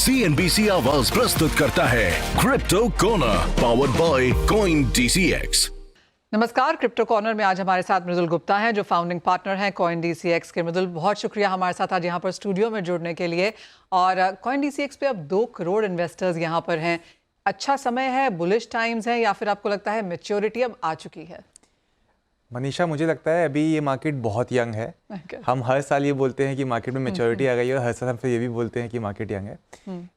CNBC आवाज प्रस्तुत करता है crypto corner powered by CoinDCX। नमस्कार, क्रिप्टो कॉर्नर में आज हमारे साथ मृदुल गुप्ता हैं जो फाउंडिंग पार्टनर हैं CoinDCX के। मृदुल, बहुत शुक्रिया हमारे साथ आज यहाँ पर स्टूडियो में जुड़ने के लिए। और CoinDCX पे अब 2 करोड़ इन्वेस्टर्स यहाँ पर हैं। अच्छा समय है, बुलिश टाइम्स है, या फिर आपको लगता है मैच्योरिटी अब आ चुकी है? मनीषा, मुझे लगता है अभी ये मार्केट बहुत यंग है। हम हर साल ये बोलते हैं कि मार्केट में मैच्योरिटी आ गई है और हर साल हम फिर ये भी बोलते हैं कि मार्केट यंग है।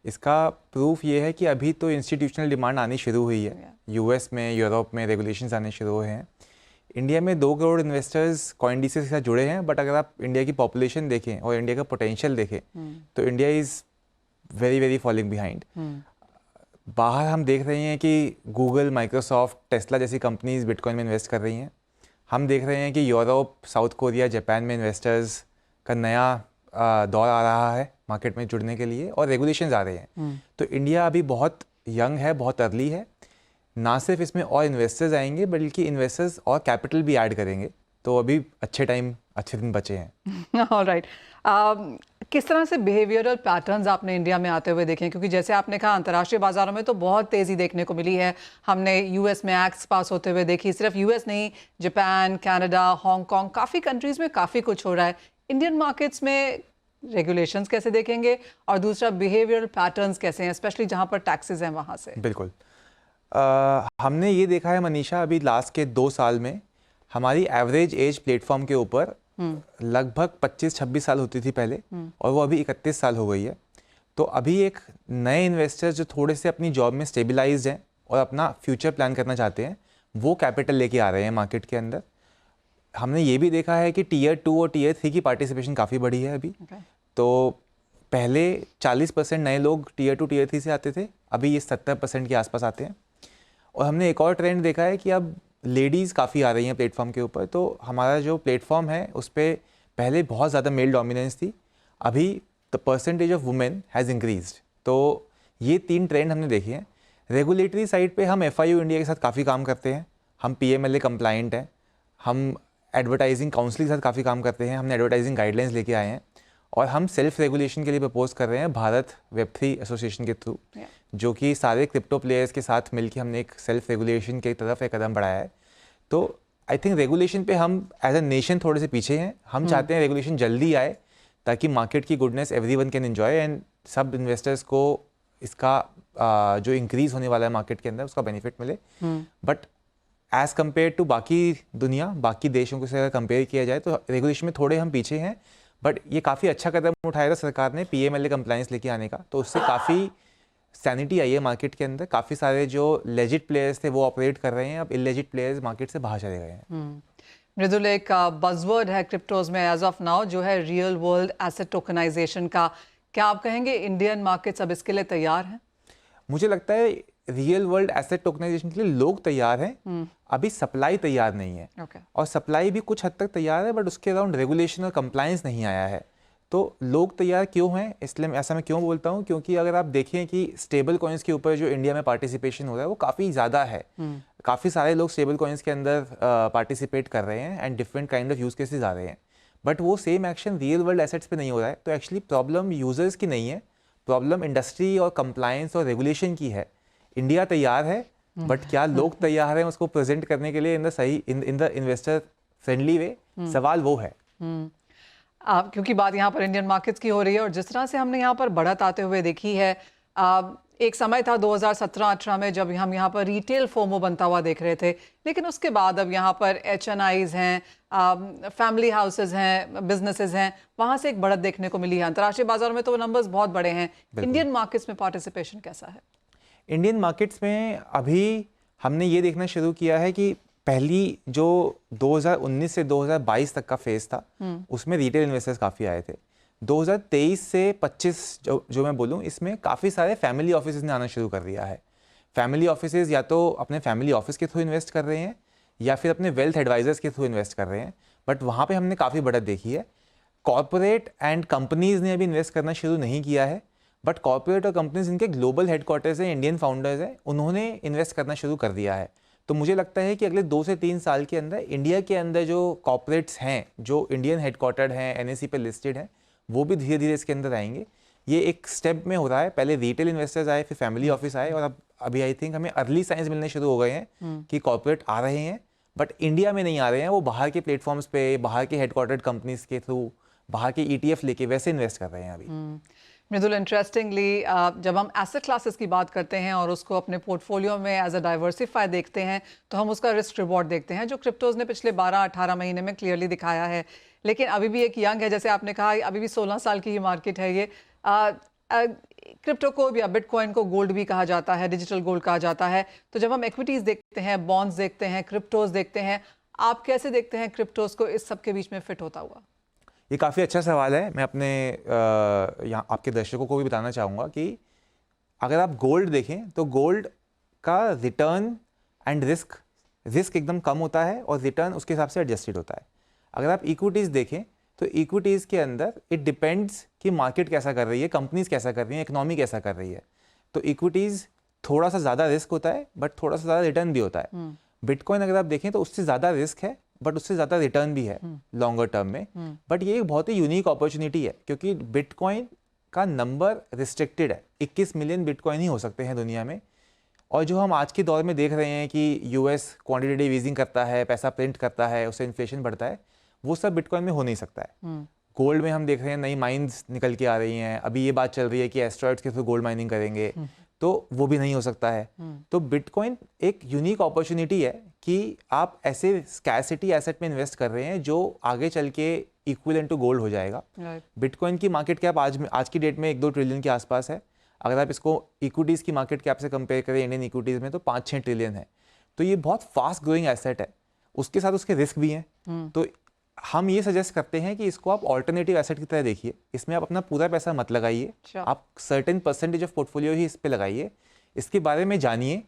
इसका प्रूफ ये है कि अभी तो इंस्टीट्यूशनल डिमांड आनी शुरू हुई है। यूएस में, यूरोप में रेगुलेशंस आने शुरू हुए हैं। इंडिया में 2 करोड़ इन्वेस्टर्स CoinDCX के साथ जुड़े हैं, बट अगर आप इंडिया की पॉपुलेशन देखें और इंडिया का पोटेंशियल देखें तो India is very very falling behind. बाहर हम देख रहे हैं कि गूगल, माइक्रोसॉफ्ट, टेस्ला जैसी कंपनीज बिटकॉइन में इन्वेस्ट कर रही हैं। हम देख रहे हैं कि यूरोप, साउथ कोरिया, जापान में इन्वेस्टर्स का नया दौर आ रहा है मार्केट में जुड़ने के लिए और रेगुलेशंस आ रहे हैं। तो इंडिया अभी बहुत यंग है, बहुत अर्ली है। ना सिर्फ इसमें और इन्वेस्टर्स आएंगे बल्कि इन्वेस्टर्स और कैपिटल भी ऐड करेंगे। तो अभी अच्छे दिन बचे हैं। ऑलराइट। किस तरह से बिहेवियरल पैटर्न्स आपने इंडिया में आते हुए देखे हैं? क्योंकि जैसे आपने कहा, अंतर्राष्ट्रीय बाजारों में तो बहुत तेज़ी देखने को मिली है। हमने यूएस में एक्ट्स पास होते हुए देखी। सिर्फ यूएस नहीं, जापान, कनाडा, हांगकांग, काफ़ी कंट्रीज़ में काफ़ी कुछ हो रहा है। इंडियन मार्केट्स में रेगुलेशंस कैसे देखेंगे, और दूसरा बिहेवियरल पैटर्न्स कैसे हैं, स्पेशली जहाँ पर टैक्सेस हैं वहाँ से? बिल्कुल। हमने ये देखा है मनीषा, अभी लास्ट के 2 साल में हमारी एवरेज एज प्लेटफॉर्म के ऊपर लगभग 25-26 साल होती थी पहले, और वो अभी 31 साल हो गई है। तो अभी एक नए इन्वेस्टर्स जो थोड़े से अपनी जॉब में स्टेबलाइज्ड हैं और अपना फ्यूचर प्लान करना चाहते हैं, वो कैपिटल लेके आ रहे हैं मार्केट के अंदर। हमने ये भी देखा है कि टियर 2 और टियर 3 की पार्टिसिपेशन काफ़ी बढ़ी है अभी। तो पहले 40% नए लोग टियर 2, टियर 3 से आते थे, अभी ये 70% के आसपास आते हैं। और हमने एक और ट्रेंड देखा है कि अब लेडीज़ काफ़ी आ रही हैं प्लेटफॉर्म के ऊपर। तो हमारा जो प्लेटफॉर्म है उस पर पहले बहुत ज़्यादा मेल डोमिनेंस थी, अभी the percentage of women has increased. तो ये 3 ट्रेंड हमने देखे हैं। रेगुलेटरी साइड पे हम FIU इंडिया के साथ काफ़ी काम करते हैं। हम PMLA कंप्लाइंट हैं। हम एडवर्टाइजिंग काउंसिल के साथ काफ़ी काम करते हैं। हमने एडवर्टाइजिंग गाइडलाइंस लेके आए हैं और हम सेल्फ रेगुलेशन के लिए प्रपोज कर रहे हैं भारत वेब3 एसोसिएशन के थ्रू, जो कि सारे क्रिप्टो प्लेयर्स के साथ मिलकर हमने एक सेल्फ रेगुलेशन की तरफ एक कदम बढ़ाया है। तो आई थिंक रेगुलेशन पे हम एज अ नेशन थोड़े से पीछे हैं। हम चाहते हैं रेगुलेशन जल्दी आए ताकि मार्केट की goodness everyone can enjoy and सब इन्वेस्टर्स को इसका जो इंक्रीज होने वाला है मार्केट के अंदर उसका बेनिफिट मिले। बट एज़ कम्पेयर टू बाकी दुनिया, बाकी देशों से अगर कंपेयर किया जाए तो रेगुलेशन में थोड़े हम पीछे हैं। बट ये काफ़ी अच्छा कदम उठाया था सरकार ने PMLA कंप्लाइंस लेके आने का, तो उससे काफ़ी सैनिटी आई है मार्केट के अंदर। काफ़ी सारे जो लेजिट प्लेयर्स थे वो ऑपरेट कर रहे हैं, अब इलेजिट प्लेयर्स मार्केट से बाहर चले गए हैं। मृदुल, एक बज़वर्ड है क्रिप्टोज में एज ऑफ नाउ, जो है रियल वर्ल्ड एसेट टोकनाइजेशन का। क्या आप कहेंगे इंडियन मार्केट्स अब इसके लिए तैयार हैं? मुझे लगता है रियल वर्ल्ड एसेट टोकनाइजेशन के लिए लोग तैयार हैं, अभी सप्लाई तैयार नहीं है। और सप्लाई भी कुछ हद तक तैयार है, बट उसके अराउंड रेगुलेशन और कंप्लायंस नहीं आया है। तो लोग तैयार क्यों हैं, इसलिए ऐसा मैं क्यों बोलता हूँ, क्योंकि अगर आप देखें कि स्टेबल कॉइन्स के ऊपर जो इंडिया में पार्टिसिपेशन हो रहा है वो काफ़ी ज़्यादा है। काफ़ी सारे लोग स्टेबल कॉइन्स के अंदर पार्टिसिपेट कर रहे हैं and different kind of use cases आ रहे हैं। बट वो same action real world assets पे नहीं हो रहा है। तो एक्चुअली प्रॉब्लम यूजर्स की नहीं है, प्रॉब्लम इंडस्ट्री और कंप्लायंस और रेगुलेशन की है। इंडिया तैयार है, बट क्या लोग तैयार हैं उसको प्रेजेंट करने के लिए in the investor friendly way? सवाल वो है। क्योंकि बात यहाँ पर इंडियन मार्केट्स की हो रही है और जिस तरह से हमने यहाँ पर बढ़त आते हुए देखी है, एक समय था 2017-18 में जब हम यहाँ पर रिटेल फोमो बनता हुआ देख रहे थे, लेकिन उसके बाद अब यहाँ पर HNIs हैं, फैमिली हाउसेज हैं, बिजनेसेस हैं, वहाँ से एक बढ़त देखने को मिली है। अंतर्राष्ट्रीय बाजारों में तो वो नंबर्स बहुत बड़े हैं। इंडियन मार्केट्स में पार्टिसिपेशन कैसा है? इंडियन मार्केट्स में अभी हमने ये देखना शुरू किया है कि पहली जो 2019 से 2022 तक का फेज था उसमें रिटेल इन्वेस्टर्स काफ़ी आए थे। 2023 से 25 जो मैं बोलूँ, इसमें काफ़ी सारे फैमिली ऑफिसेज ने आना शुरू कर दिया है। फैमिली ऑफिसेज या तो अपने फैमिली ऑफिस के थ्रू इन्वेस्ट कर रहे हैं या फिर अपने वेल्थ एडवाइजर्स के थ्रू इन्वेस्ट कर रहे हैं, बट वहाँ पे हमने काफ़ी बढ़त देखी है। कॉर्पोरेट एंड कंपनीज ने अभी इन्वेस्ट करना शुरू नहीं किया है, बट कॉर्पोरेट और कंपनीज इनके ग्लोबल हेडक्वार्टर्स हैं, इंडियन फाउंडर्स हैं, उन्होंने इन्वेस्ट करना शुरू कर दिया है। तो मुझे लगता है कि अगले 2 से 3 साल के अंदर इंडिया के अंदर जो कॉर्पोरेट्स हैं, जो इंडियन हेडक्वार्टर्ड हैं, NSE पे लिस्टेड हैं, वो भी धीरे धीरे इसके अंदर आएंगे। ये एक स्टेप में हो रहा है, पहले रिटेल इन्वेस्टर्स आए, फिर फैमिली ऑफिस आए, और अब अभी आई थिंक हमें अर्ली साइंस मिलने शुरू हो गए हैं कि कॉर्पोरेट आ रहे हैं, बट इंडिया में नहीं आ रहे हैं, वो बाहर के प्लेटफॉर्म्स पे, बाहर के हेडक्वार्टर्ड कंपनीज के थ्रू, बाहर के ETF लेके वैसे इन्वेस्ट कर रहे हैं अभी। मृदुल, इंटरेस्टिंगली जब हम एसेट क्लासेस की बात करते हैं और उसको अपने पोर्टफोलियो में एज अ डाइवर्सिफाई देखते हैं तो हम उसका रिस्क रिवॉर्ड देखते हैं, जो क्रिप्टोज ने पिछले 12-18 महीने में क्लियरली दिखाया है। लेकिन अभी भी एक यंग है, जैसे आपने कहा, अभी भी 16 साल की ही मार्केट है ये। क्रिप्टो को या बिटकॉइन को गोल्ड भी कहा जाता है, डिजिटल गोल्ड कहा जाता है। तो जब हम एक्विटीज़ देखते हैं, बॉन्ड्स देखते हैं, क्रिप्टोज देखते हैं, आप कैसे देखते हैं क्रिप्टोज को इस सब के बीच में फिट होता हुआ? ये काफ़ी अच्छा सवाल है। मैं अपने यहाँ आपके दर्शकों को भी बताना चाहूँगा कि अगर आप गोल्ड देखें तो गोल्ड का रिटर्न एंड रिस्क एकदम कम होता है और रिटर्न उसके हिसाब से एडजस्टेड होता है। अगर आप इक्विटीज़ देखें तो इक्विटीज़ के अंदर इट डिपेंड्स कि मार्केट कैसा कर रही है, कंपनीज कैसा कर रही हैं, इकोनॉमी कैसा कर रही है। तो इक्विटीज़ थोड़ा सा ज़्यादा रिस्क होता है बट थोड़ा सा ज़्यादा रिटर्न भी होता है। बिटकॉइन अगर आप देखें तो उससे ज़्यादा रिस्क है बट उससे ज़्यादा रिटर्न भी है लॉन्गर टर्म में। बट ये एक बहुत ही यूनिक अपॉर्चुनिटी है क्योंकि बिटकॉइन का नंबर रिस्ट्रिक्टेड है, 21 मिलियन बिटकॉइन ही हो सकते हैं दुनिया में। और जो हम आज के दौर में देख रहे हैं कि US क्वांटिटेटिव ईजिंग करता है, पैसा प्रिंट करता है, उससे इन्फ्लेशन बढ़ता है, वो सब बिटकॉइन में हो नहीं सकता है। गोल्ड में हम देख रहे हैं नई माइंस निकल के आ रही हैं, अभी ये बात चल रही है कि एस्ट्रॉइड्स के थ्रू गोल्ड माइनिंग करेंगे, तो वो भी नहीं हो सकता है। तो बिटकॉइन एक यूनिक अपॉर्चुनिटी है कि आप ऐसे स्कैरसिटी एसेट में इन्वेस्ट कर रहे हैं जो आगे चल के इक्विवेलेंट टू गोल्ड हो जाएगा। बिटकॉइन की मार्केट कैप आज की डेट में 1-2 ट्रिलियन के आसपास है। अगर आप इसको इक्विटीज़ की मार्केट कैप से कंपेयर करें इंडियन इक्विटीज़ में तो 5-6 ट्रिलियन है। तो ये बहुत फास्ट ग्रोइंग एसेट है, उसके साथ उसके रिस्क भी हैं। तो हम ये सजेस्ट करते हैं कि इसको आप ऑल्टरनेटिव एसेट की तरह देखिए, इसमें आप अपना पूरा पैसा मत लगाइए, आप सर्टेन परसेंटेज ऑफ पोर्टफोलियो ही इस पे लगाइए, इसके बारे में जानिए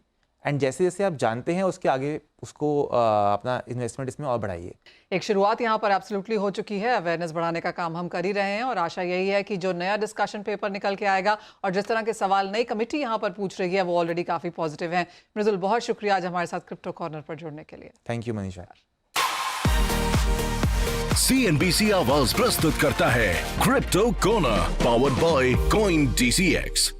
एंड जैसे जैसे आप जानते हैं उसके आगे उसको अपना इन्वेस्टमेंट इसमें और बढ़ाइए। एक शुरुआत यहाँ पर एब्सोल्युटली हो चुकी है, अवेयरनेस बढ़ाने का काम हम कर ही रहे हैं और आशा यही है कि जो नया डिस्कशन पेपर निकल के आएगा और जिस तरह के सवाल नई कमेटी यहाँ पर पूछ रही है वो ऑलरेडी काफ़ी पॉजिटिव हैं। मृदुल, बहुत शुक्रिया आज हमारे साथ क्रिप्टो कॉर्नर पर जुड़ने के लिए। Thank you Manisha. CNBC आवाज प्रस्तुत करता है crypto corner, powered by CoinDCX।